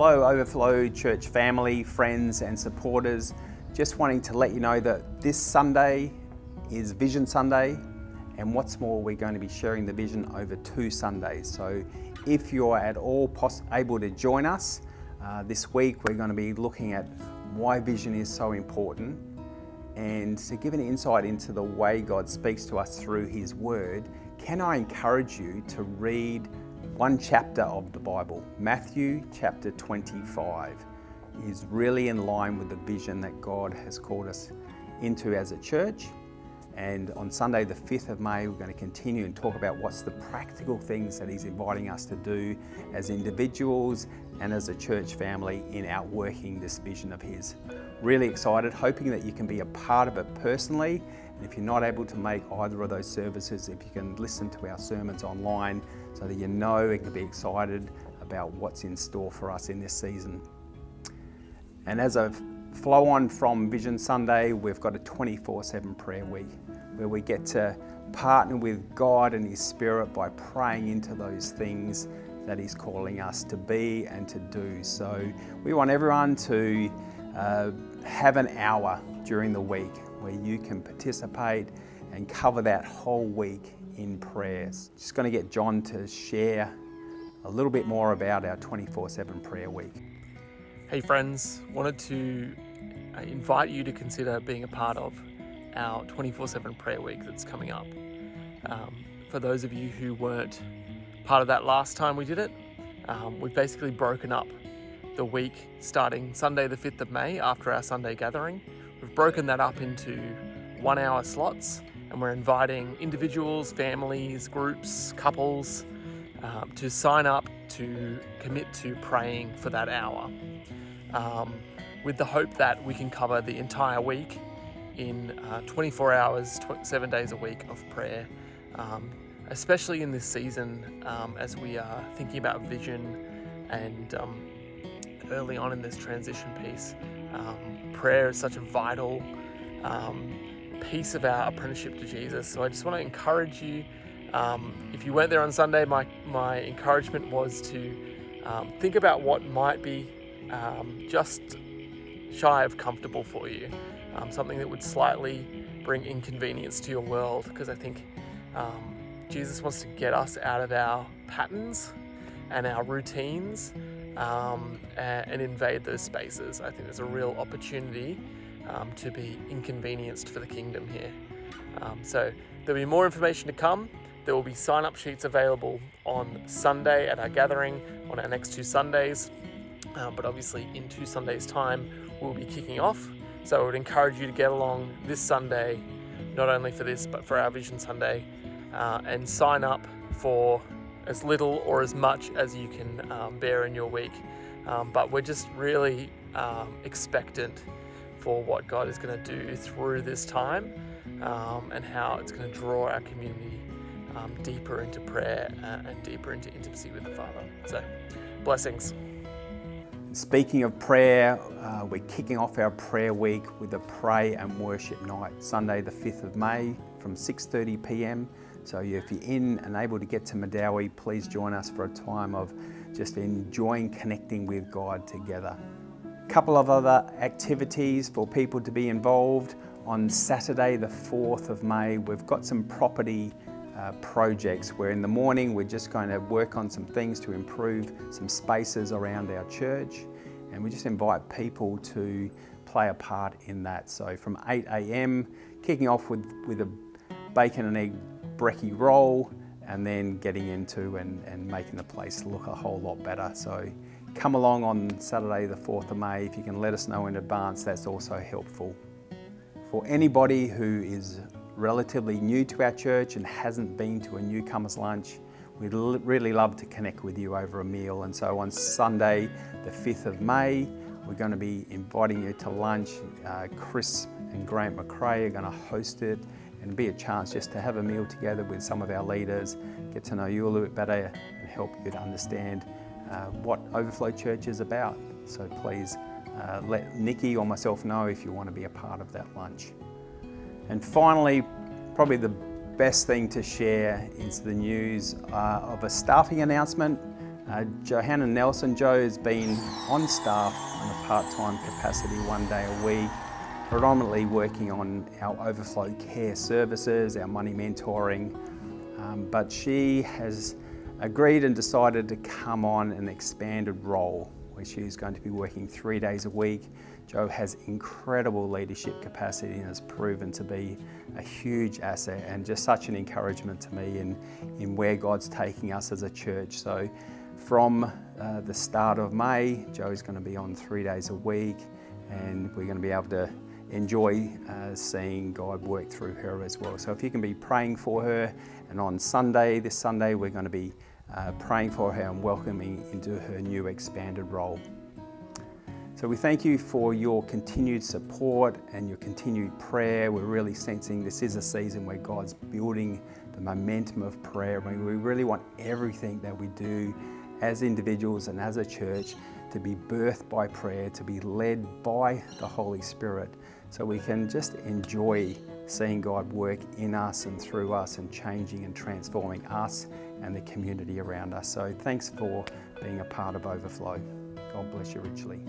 Hello Overflow Church family, friends and supporters. Just wanting to let you know that this Sunday is Vision Sunday, and what's more, we're going to be sharing the vision over 2 Sundays. So if you're at all able to join us this week, we're going to be looking at why vision is so important, and to give an insight into the way God speaks to us through His Word. Can I encourage you to read one chapter of the Bible? Matthew chapter 25 is really in line with the vision that God has called us into as a church. And on Sunday the 5th of May, we're going to continue and talk about what's the practical things that He's inviting us to do as individuals and as a church family in outworking this vision of His. Really excited, hoping that you can be a part of it personally. And if you're not able to make either of those services, if you can listen to our sermons online so that you know and can be excited about what's in store for us in this season. And as a flow on from Vision Sunday, we've got a 24/7 prayer week where we get to partner with God and His Spirit by praying into those things that He's calling us to be and to do. So we want everyone to have an hour during the week where you can participate and cover that whole week in prayers. Just going to get John to share a little bit more about our 24/7 prayer week. Hey friends, wanted to invite you to consider being a part of our 24/7 prayer week that's coming up. For those of you who weren't part of that last time we did it, we've basically broken up the week starting Sunday the 5th of May after our Sunday gathering. We've broken that up into 1-hour slots, and we're inviting individuals, families, groups, couples to sign up to commit to praying for that hour, with the hope that we can cover the entire week in 24 hours, 7 days a week of prayer, especially in this season as we are thinking about vision and early on in this transition piece. Prayer is such a vital piece of our apprenticeship to Jesus. So I just want to encourage you, if you weren't there on Sunday, my encouragement was to think about what might be just shy of comfortable for you, something that would slightly bring inconvenience to your world, because I think Jesus wants to get us out of our patterns and our routines and invade those spaces. I think there's a real opportunity to be inconvenienced for the kingdom here. So there'll be more information to come. There will be sign-up sheets available on Sunday at our gathering on our next 2 Sundays. But obviously in 2 Sundays' time, we'll be kicking off. So I would encourage you to get along this Sunday, not only for this, but for our Vision Sunday, and sign up for as little or as much as you can bear in your week. But we're just really expectant for what God is going to do through this time, and how it's going to draw our community deeper into prayer and deeper into intimacy with the Father. So, blessings. Speaking of prayer, we're kicking off our prayer week with a pray and worship night, Sunday the 5th of May from 6:30 p.m. So if you're in and able to get to Madawi, please join us for a time of just enjoying connecting with God together. A couple of other activities for people to be involved. On Saturday the 4th of May, we've got some property projects where in the morning we're just going to work on some things to improve some spaces around our church, and we just invite people to play a part in that. So from 8 a.m, kicking off with a bacon and egg brekkie roll, and then getting into and making the place look a whole lot better. So come along on Saturday the 4th of May. If you can let us know in advance, that's also helpful. For anybody who is relatively new to our church and hasn't been to a newcomer's lunch, we'd really love to connect with you over a meal. And so on Sunday the 5th of May, we're going to be inviting you to lunch. Chris and Grant McRae are going to host it, and be a chance just to have a meal together with some of our leaders, get to know you a little bit better and help you to understand what Overflow Church is about. So please let Nikki or myself know if you want to be a part of that lunch. And finally, probably the best thing to share is the news of a staffing announcement. Johanna Nelson, Joe has been on staff on a part-time capacity 1 day a week, predominantly working on our Overflow care services, our money mentoring, but she has agreed and decided to come on an expanded role where she's going to be working 3 days a week. Joe has incredible leadership capacity and has proven to be a huge asset and just such an encouragement to me in where God's taking us as a church. So from the start of May, Joe's going to be on 3 days a week, and we're going to be able to enjoy seeing God work through her as well. So if you can be praying for her, and on this Sunday, we're going to be praying for her and welcoming into her new expanded role. So we thank you for your continued support and your continued prayer. We're really sensing this is a season where God's building the momentum of prayer. I mean, we really want everything that we do as individuals and as a church to be birthed by prayer, to be led by the Holy Spirit, so we can just enjoy seeing God work in us and through us and changing and transforming us and the community around us. So thanks for being a part of Overflow. God bless you richly.